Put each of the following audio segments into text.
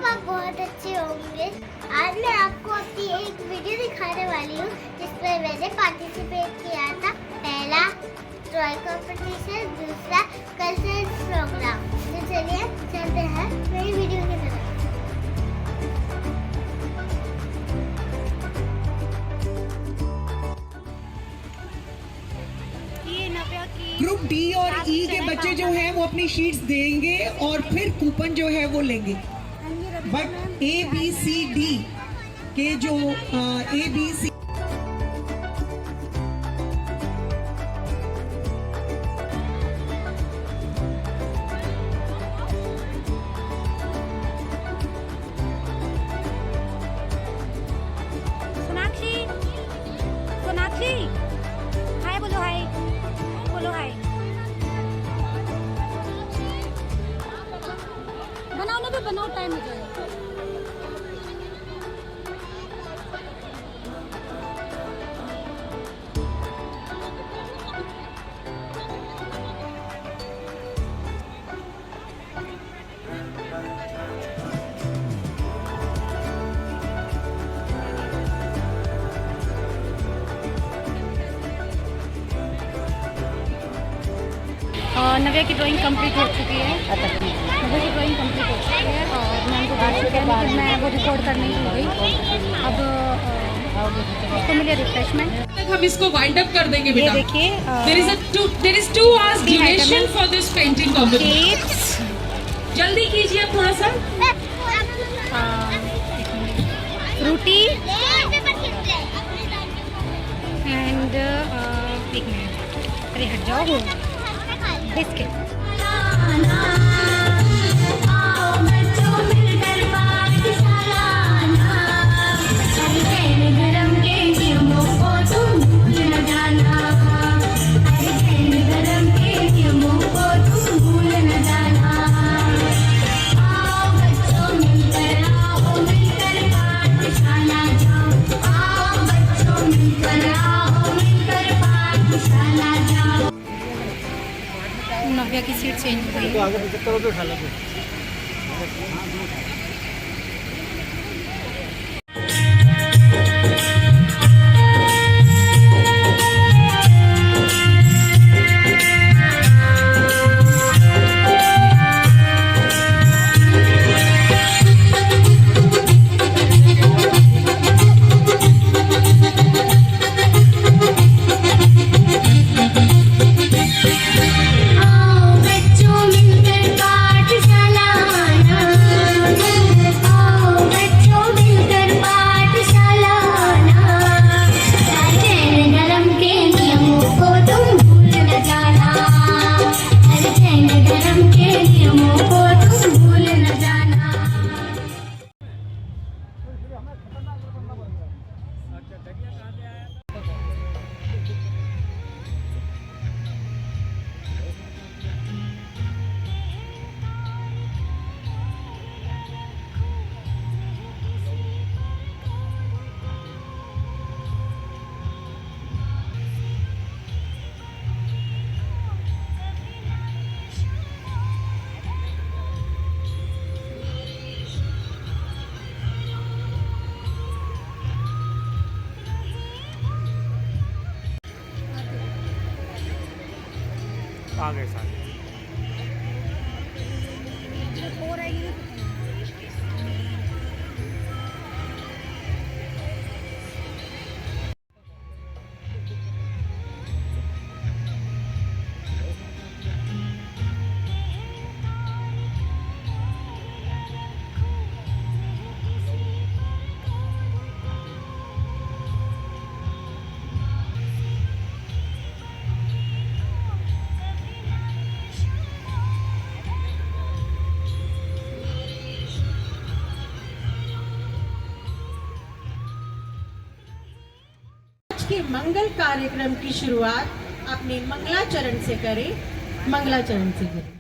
आप बहुत अच्छे होंगे। आज मैं आपको अपनी एक वीडियो दिखाने वाली हूँ जिसमें मैंने पार्टिसिपेट किया था। पहला ड्राइंग कंपटीशन, दूसरा कल्चरल प्रोग्राम। तो चलिए चलते हैं मेरी वीडियो की तरफ। ग्रुप डी और ई के बच्चे जो हैं वो अपनी शीट्स देंगे और फिर कूपन जो है वो लेंगे। But A B C D के जो ए बी सी सोनाक्षी हाय बोलो, हाय बोलो, हाय बनाओ ना, भी बनाओ, टाइम हो जाएगा। नव्या की ड्राइंग कंप्लीट हो चुकी है। नव्या की ड्राइंग कंप्लीट हो चुकी है और मैं उनको दे चुकी है, लेकिन मैं वो रिकॉर्ड करने ही भूल गई। अब उसको मिले रिफ्रेशमेंट। हम इसको वाइंड अप कर देंगे बेटा। ये देखिए, there is 2 hours duration for this painting competition. जल्दी कीजिए थोड़ा सा। फ्रूटी एंड एक मिनट, अरे हट जाओ, बिस्किट। नव्या की सीट चेंज हो गई। आगे साथ के मंगल कार्यक्रम की शुरुआत अपने मंगलाचरण से करें। मंगलाचरण से करें।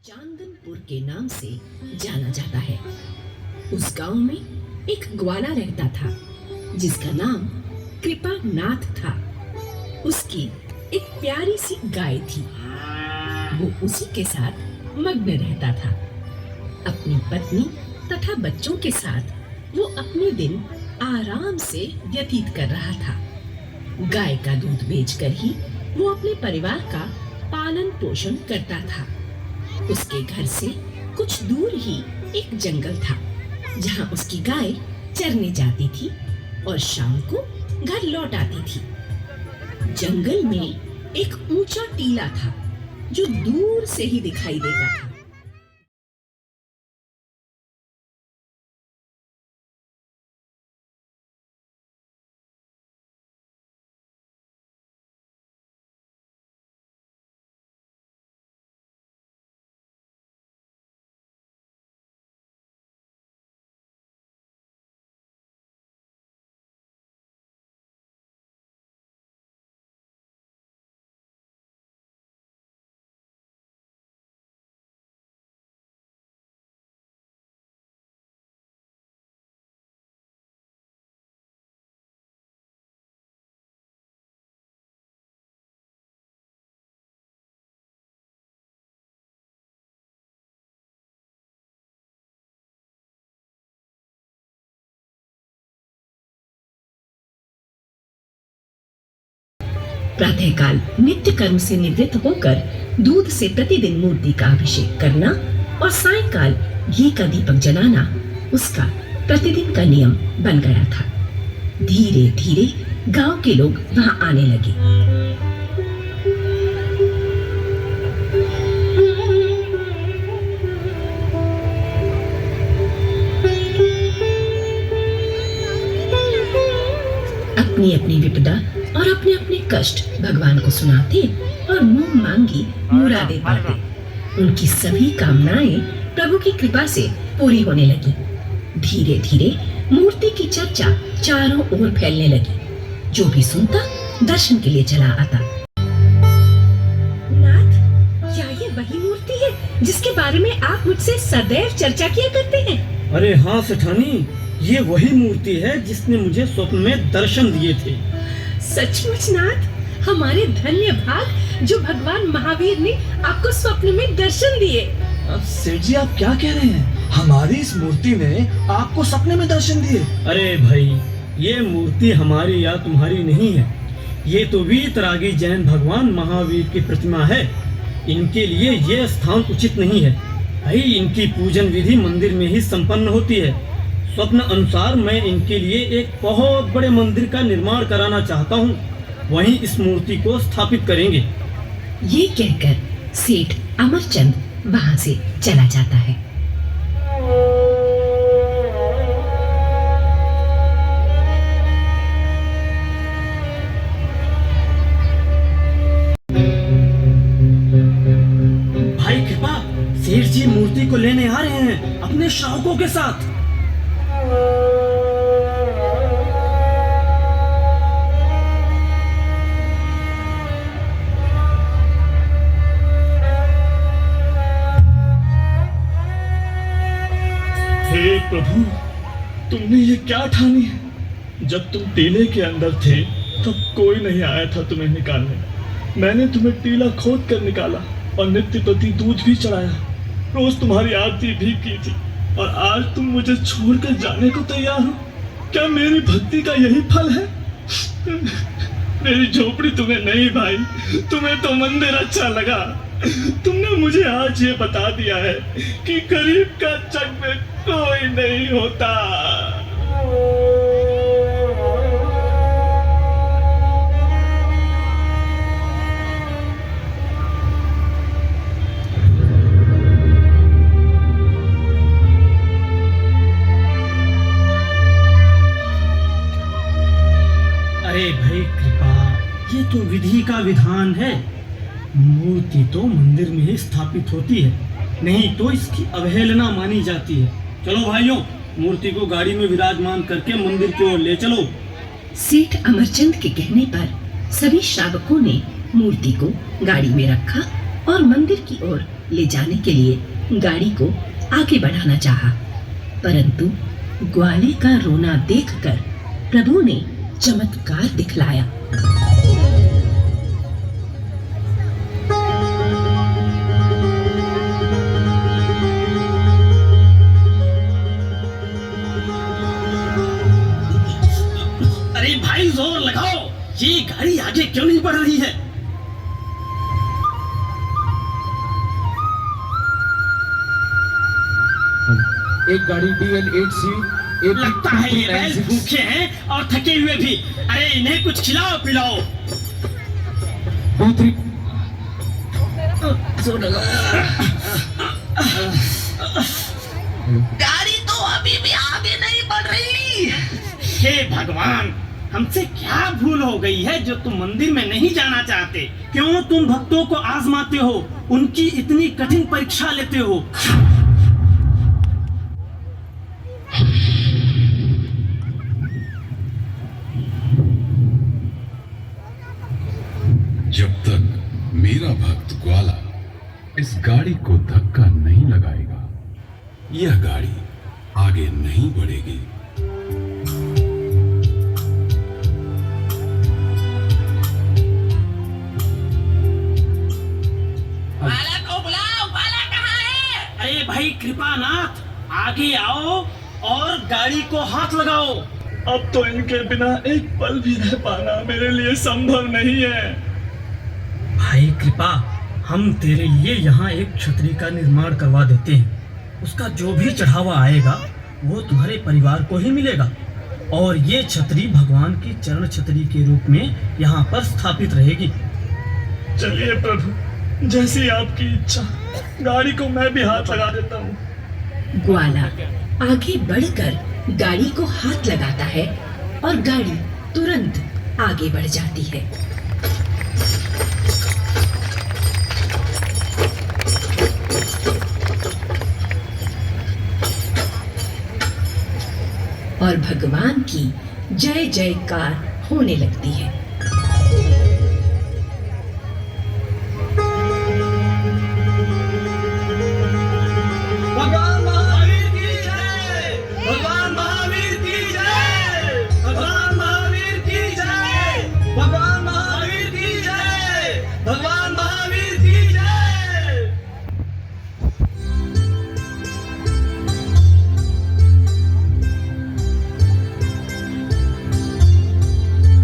चांदनपुर के नाम से जाना जाता है। उस गांव में एक ग्वाला रहता था जिसका नाम कृपा नाथ था। उसकी एक प्यारी सी गाय थी। वो उसी के साथ मग्न रहता था। अपनी पत्नी तथा बच्चों के साथ वो अपने दिन आराम से व्यतीत कर रहा था। गाय का दूध बेचकर ही वो अपने परिवार का पालन पोषण करता था। उसके घर से कुछ दूर ही एक जंगल था जहां उसकी गाय चरने जाती थी और शाम को घर लौट आती थी। जंगल में एक ऊंचा टीला था जो दूर से ही दिखाई देता था। प्रातःकाल नित्य कर्म से निवृत्त होकर दूध से प्रतिदिन मूर्ति का अभिषेक करना और सायंकाल घी का दीपक जलाना उसका प्रतिदिन का नियम बन गया था। धीरे धीरे गांव के लोग वहां आने लगे। अपनी अपनी विपदा और अपने अपने कष्ट भगवान को सुनाते और मुंह मांगी मुरादें पाते। उनकी सभी कामनाएं प्रभु की कृपा से पूरी होने लगी। धीरे धीरे मूर्ति की चर्चा चारों ओर फैलने लगी। जो भी सुनता दर्शन के लिए चला आता। नाथ, क्या ये वही मूर्ति है जिसके बारे में आप मुझसे सदैव चर्चा किया करते हैं? अरे हाँ सेठानी, ये वही मूर्ति है जिसने मुझे स्वप्न में दर्शन दिए थे। सचमुच नाथ, हमारे धन्य भाग जो भगवान महावीर ने आपको स्वप्न में दर्शन दिए। सेठ जी, आप क्या कह रहे हैं? हमारी इस मूर्ति ने आपको सपने में दर्शन दिए? अरे भाई, ये मूर्ति हमारी या तुम्हारी नहीं है। ये तो वीतरागी जैन भगवान महावीर की प्रतिमा है। इनके लिए ये स्थान उचित नहीं है भाई। इनकी पूजन विधि मंदिर में ही संपन्न होती है। स्वप्न अनुसार मैं इनके लिए एक बहुत बड़े मंदिर का निर्माण कराना चाहता हूँ। वहीं इस मूर्ति को स्थापित करेंगे। ये कहकर सेठ अमरचंद वहाँ से चला जाता है। भाई कृपा, सेठ जी मूर्ति को लेने आ रहे हैं अपने श्रावकों के साथ। हे प्रभु, तुमने ये क्या ठानी है? जब तुम टीले के अंदर थे तब कोई नहीं आया था तुम्हें निकालने। मैंने तुम्हें टीला खोद कर निकाला और नित्य प्रति दूध भी चढ़ाया, रोज तुम्हारी आरती भी की थी। और आज तुम मुझे छोड़कर जाने को तैयार हो? क्या मेरी भक्ति का यही फल है? मेरी झोपड़ी तुम्हें नहीं भाई, तुम्हें तो मंदिर अच्छा लगा। तुमने मुझे आज ये बता दिया है कि गरीब का जग में कोई नहीं होता। अरे भाई कृपा, ये तो विधि का विधान है। मूर्ति तो मंदिर में ही स्थापित होती है, नहीं तो इसकी अवहेलना मानी जाती है। चलो भाइयों, मूर्ति को गाड़ी में विराजमान करके मंदिर की ओर ले चलो। सेठ अमरचंद के कहने पर सभी श्रावकों ने मूर्ति को गाड़ी में रखा और मंदिर की ओर ले जाने के लिए गाड़ी को आगे बढ़ाना चाहा, परंतु ग्वाले का रोना देखकर प्रभु ने चमत्कार दिखलाया। अरे भाई जोर लगाओ, ये गाड़ी आगे क्यों नहीं बढ़ रही है? एक गाड़ी DL8C, एक लगता है ये बैल भूखे हैं और थके हुए भी। अरे इन्हें कुछ खिलाओ पिलाओ। गाड़ी तो अभी भी आगे नहीं बढ़ रही। हे भगवान, हमसे क्या भूल हो गई है जो तुम मंदिर में नहीं जाना चाहते? क्यों तुम भक्तों को आजमाते हो, उनकी इतनी कठिन परीक्षा लेते हो? जब तक मेरा भक्त ग्वाला इस गाड़ी को धक्का नहीं लगाएगा, यह गाड़ी आगे नहीं बढ़ेगी। ग्वाला को बुलाओ, ग्वाला कहाँ है? अरे भाई कृपानाथ, आगे आओ और गाड़ी को हाथ लगाओ। अब तो इनके बिना एक पल भी रह पाना मेरे लिए संभव नहीं है। भाई कृपा, हम तेरे लिए यहाँ एक छतरी का निर्माण करवा देते हैं। उसका जो भी चढ़ावा आएगा वो तुम्हारे परिवार को ही मिलेगा, और ये छतरी भगवान की चरण छतरी के रूप में यहाँ पर स्थापित रहेगी। चलिए प्रभु, जैसी आपकी इच्छा। गाड़ी को मैं भी हाथ लगा देता हूँ। ग्वाला आगे बढ़कर गाड़ी को हाथ लगाता है और गाड़ी तुरंत आगे बढ़ जाती है। और भगवान की जय जयकार होने लगती है। भगवान महावीर की जय! भगवान महावीर की जय! भगवान महावीर की जय! भगवान महावीर की जय! भगवान महावीर की जय!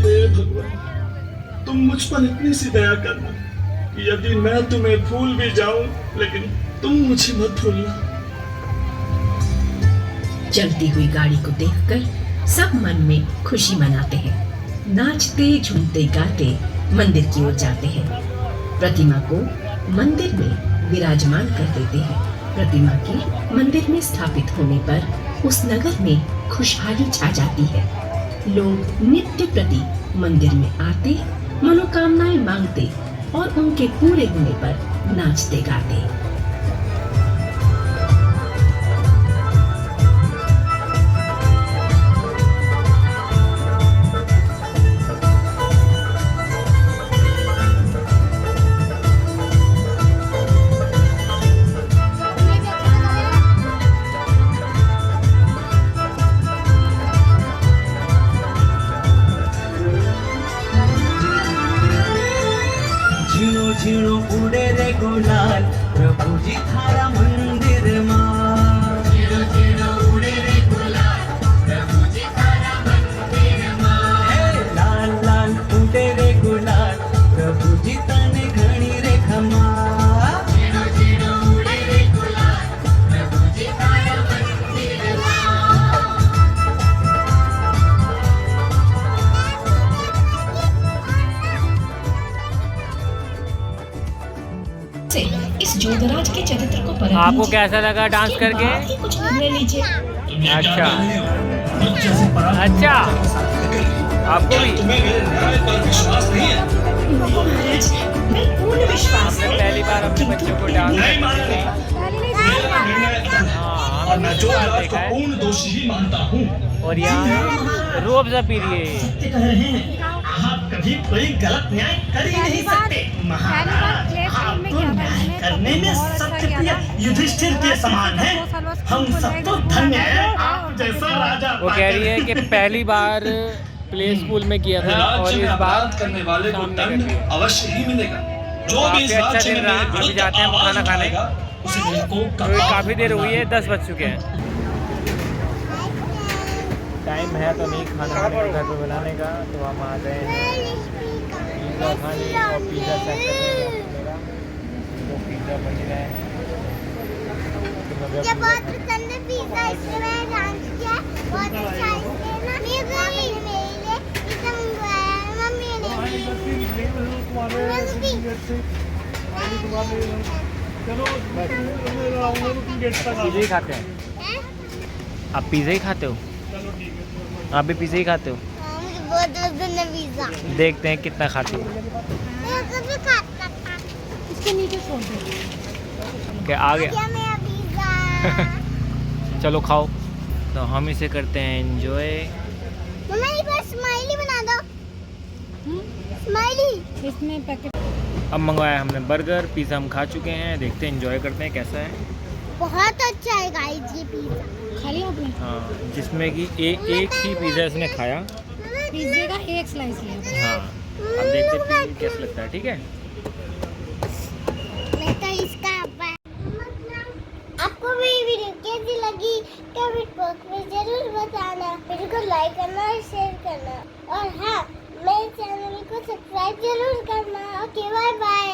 हे भगवान, तुम मुझ पर इतनी सी दया करना कि यदि मैं तुम्हें भूल भी जाऊं, लेकिन तुम मुझे मत भूलना। चलती हुई गाड़ी को देखकर सब मन में खुशी मनाते हैं, नाचते झूमते गाते मंदिर की ओर जाते हैं। प्रतिमा को मंदिर में विराजमान कर देते हैं। प्रतिमा के मंदिर में स्थापित होने पर उस नगर में खुशहाली छा जाती है। लोग नित्य प्रति मंदिर में आते, मनोकामनाएं मांगते और उनके पूरे होने पर नाचते गाते। झीणो उड़े रे गुलाल प्रभु जी थारा मंदिर मां। झीणो झीणो उड़े रे गुलाल प्रभु जी थारा मंदिर मां। लाल लाल उड़े रे गुलाल प्रभु जी तने घणी रे खमा। झीणो झीणो उड़े रे गुलाल प्रभु जी थारा मंदिर मां। इस जोगराज के चरित्र को परख आपको लीजिए। कैसा लगा डांस करके? बाद ही कुछ निर्णय लीजिए। अच्छा अच्छा, आपको भी? तुम्हें मेरे न्याय पर विश्वास नहीं है? महाराज, मैं पूर्ण विश्वास आपने है। पहली बार अपने बच्चों को डांस नहीं मानेंगे। मेरा निर्णय अटल है और मैं जोगराज को पूर्ण दोषी ही मानता हूँ। और यहाँ रूह अफ़ज़ा पी रही है। सत्य कह रहे हैं, आप कभी कोई गलत न्याय कर ही नहीं सकते। महाराज, आप तो न्याय करने में सत्य प्रिय युधिष्ठिर के समान है। हम सब तो धन्य हैं आप जैसा राजा। वो कह रही है कि पहली बार प्ले स्कूल में किया था और इस बार करने वाले को सामने दंड कर दिया। अवश्य ही मिलेगा। जो भी इस काफी अच्छा राज्य दिन में रहा। मेरे अभी विरुद्ध जाते हैं हम आवाज खाना खाने। उठाएगा, उसे मेरे को तो काफ़ी देर हुई है, 10 बज चुके हैं। टाइम है तो नहीं खाना खाने का घर पे बनाने का, तो हम आ गए हैं पिज़्ज़ा खाने और पिज़्ज़ा चेक करने मेरा तो पिज़्ज़ा बन ही रहे हैं। तो मैं मुझे बहुत पसंद है पिज़्ज़ा, इसलिए मैंने डांस किया। बहुत अच्छा है इसलिए ना। मेरे लिए पिज़्ज़ा मंगवाया है मम्मी ने। पिज़्ज़ा ही खाते हैं। आप पिज़्ज़ा ही खाते हो? आप भी पिज़्ज़ा ही खाते हो? हाँ, मुझे बहुत पसंद है पिज़्ज़ा। देखते हैं कितना खाती हो। मैं कभी खाता था। इसके नीचे छोड़ दो। क्या आ गया? क्या मेरा पिज़्ज़ा? चलो खाओ। तो हम इसे करते हैं एंजॉय। मम्मा एक बार स्माइली बना दो। स्माइली। इसमें पैकेट अब मंगवाया हमने बर्गर, पिज़्ज़ा हम खा चुके हैं। देखते हैं एंजॉय करते हैं कैसा है। बहुत अच्छा है गाइस ये पिज़्ज़ा। खा लिया आपने? हाँ, जिसमें कि एक ही पिज़्ज़ा इसने खाया। पिज़्ज़े का एक स्लाइस लिया। हाँ, अब देखते हैं कि कैसा लगता है। ठीक है। मैं तो इसका आपको मेरी वीडियो कैसी लगी कमेंट बॉक्स में जरूर बताना। वीडियो को लाइक करना और शेयर करना और हाँ मेरे चैनल को सब्सक्राइब जरूर करना। Okay bye bye.